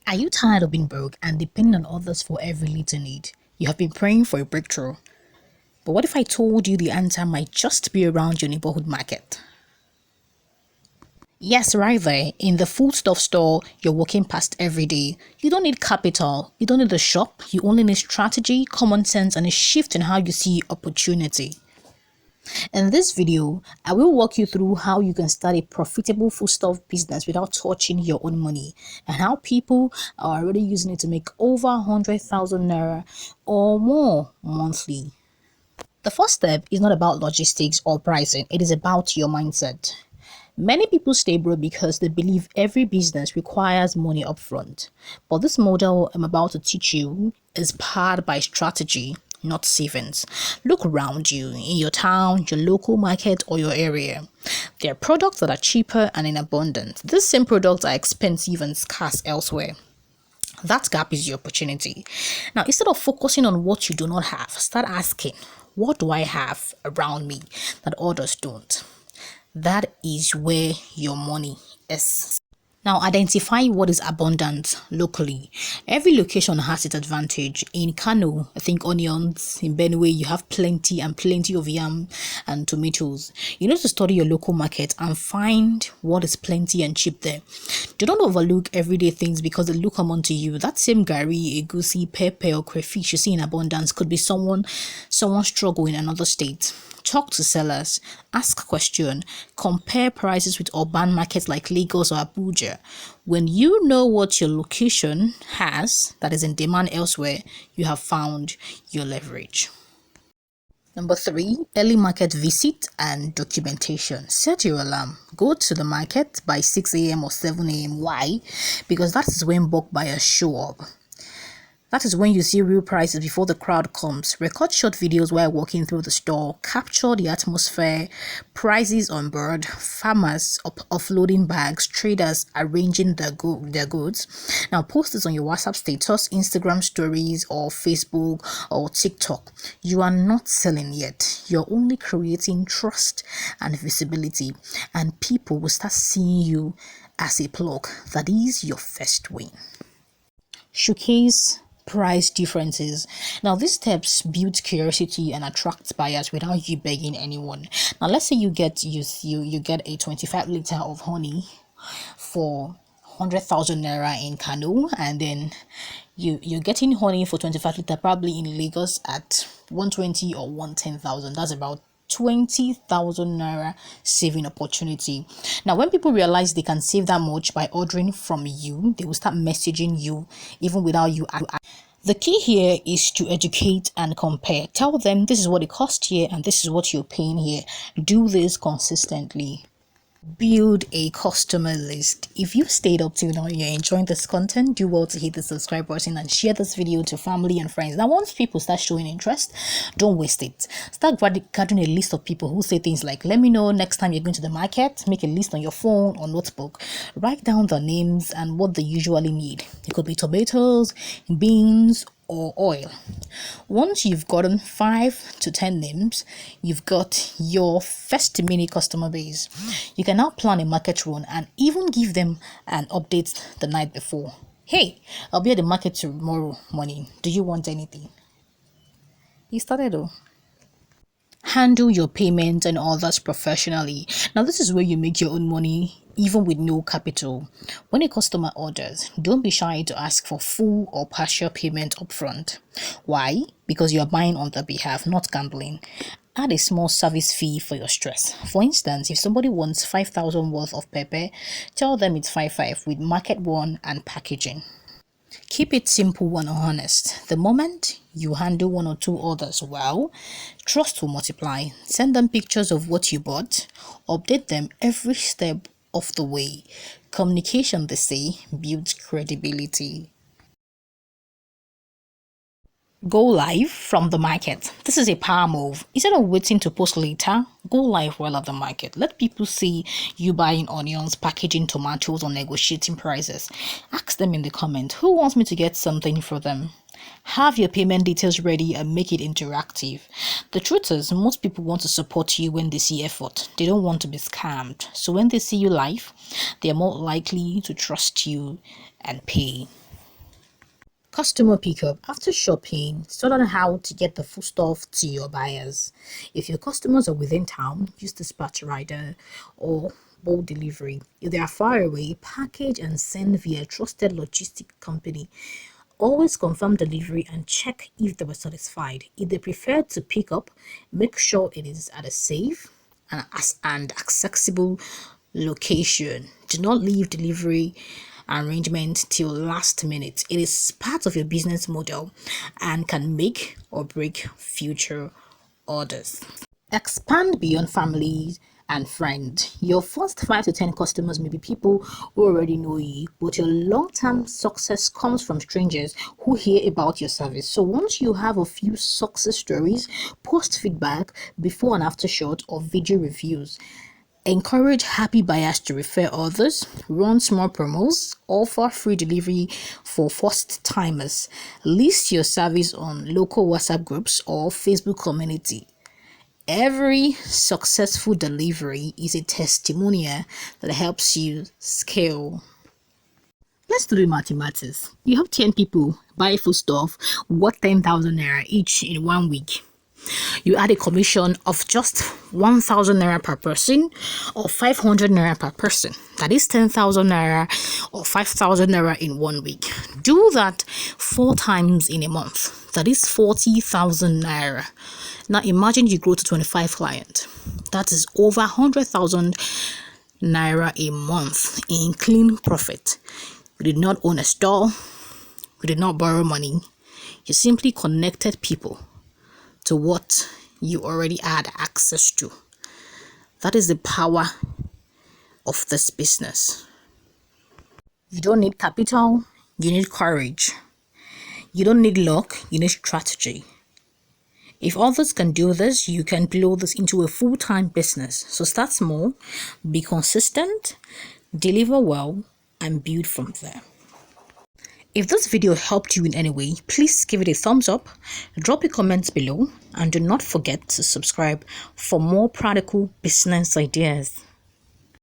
Are you tired of being broke and depending on others for every little need? You have been praying for a breakthrough. But what if I told you the answer might just be around your neighborhood market? Yes, right there in the foodstuff store you're walking past every day. You don't need capital, you don't need a shop, you only need strategy, common sense, and a shift in how you see opportunity. In this video, I will walk you through how you can start a profitable foodstuff business without touching your own money and how people are already using it to make over 100,000 naira or more monthly. The first step is not about logistics or pricing, it is about your mindset. Many people stay broke because they believe every business requires money upfront. But this model I'm about to teach you is powered by strategy, not savings. Look around you in your town, your local market, or your area. There are products that are cheaper and in abundance. These same products are expensive and scarce elsewhere. That gap is your opportunity. Now, instead of focusing on what you do not have, start asking, what do I have around me that others don't? That is where your money is. Now, identify what is abundant locally. Every location has its advantage. In Kano, I think onions. In Benue, you have plenty and plenty of yam and tomatoes. You need to study your local market and find what is plenty and cheap there. Do not overlook everyday things because they look common to you. That same gari, egusi, pepper, or crayfish you see in abundance could be someone struggling in another state. Talk to sellers, ask questions, compare prices with urban markets like Lagos or Abuja. When you know what your location has that is in demand elsewhere, you have found your leverage. Number 3, early market visit and documentation. Set your alarm. Go to the market by 6 a.m. or 7 a.m. Why? Because that is when bulk buyers show up. That is when you see real prices before the crowd comes. Record short videos while walking through the store. Capture the atmosphere. Prices on board. Farmers offloading bags. Traders arranging their goods. Now post this on your WhatsApp status, Instagram stories, or Facebook or TikTok. You are not selling yet. You're only creating trust and visibility. And people will start seeing you as a plug. That is your first win. Showcase price differences. Now these steps build curiosity and attract buyers without you begging anyone. Now let's say you get a 25 liter of honey for 100,000 naira in Kano, and then you're getting honey for 25 liter probably in Lagos at 120 or 110,000. That's about 20,000 naira saving opportunity. Now when people realize they can save that much by ordering from you, they will start messaging you even without you. The key here is to educate and compare. Tell them this is what it costs here and this is what you're paying here. Do this consistently. Build a customer list. If you've stayed up till now and you're enjoying this content, do well to hit the subscribe button and share this video to family and friends. Now once people start showing interest, don't waste it. Start gathering a list of people who say things like, let me know next time you're going to the market. Make a list on your phone or notebook. Write down their names and what they usually need. It could be tomatoes, beans, or oil. Once you've gotten 5 to 10 names, you've got your first mini customer base. You can now plan a market run and even give them an update the night before. Hey, I'll be at the market tomorrow morning. Do you want anything? You started though. Handle your payments and others professionally. Now this is where you make your own money even with no capital. When a customer orders, don't be shy to ask for full or partial payment upfront. Why? Because you are buying on their behalf, not gambling. Add a small service fee for your stress. For instance, if somebody wants 5,000 worth of pepper, tell them it's 5,500 with market one and packaging. Keep it simple and honest. The moment you handle 1 or 2 orders well, trust will multiply. Send them pictures of what you bought. Update them every step of the way. Communication, they say, builds credibility. Go live from the market. This is a power move. Instead of waiting to post later, go live while at the market. Let people see you buying onions, packaging tomatoes, or negotiating prices. Ask them in the comment, who wants me to get something for them? Have your payment details ready and make it interactive. The truth is, most people want to support you when they see effort. They don't want to be scammed. So when they see you live, they are more likely to trust you and pay. Customer pickup. After shopping, study on how to get the food stuff to your buyers. If your customers are within town, use dispatch rider or bold delivery. If they are far away, package and send via trusted logistic company. Always confirm delivery and check if they were satisfied. If they prefer to pick up, make sure it is at a safe and accessible location. Do not leave delivery arrangement till last minute. It is part of your business model and can make or break future orders. Expand beyond families and friends. Your first 5 to 10 customers may be people who already know you, but your long-term success comes from strangers who hear about your service. So once you have a few success stories, post feedback, before and after shot or video reviews. Encourage happy buyers to refer others, run small promos, offer free delivery for first timers, list your service on local WhatsApp groups or Facebook community. Every successful delivery is a testimonial that helps you scale. Let's do the mathematics. You have 10 people buy food stuff worth 10,000 naira each in 1 week. You add a commission of just 1,000 naira per person or 500 naira per person. That is 10,000 naira or 5,000 naira in 1 week. Do that 4 times in a month. That is 40,000 naira. Now imagine you grow to 25 clients. That is over 100,000 naira a month in clean profit. You did not own a store. You did not borrow money. You simply connected people to what you already had access to. That is the power of this business. You don't need capital, you need courage. You don't need luck, you need strategy. If others can do this, you can blow this into a full-time business. So start small, be consistent, deliver well, and build from there. If this video helped you in any way, please give it a thumbs up, drop your comments below, and do not forget to subscribe for more practical business ideas.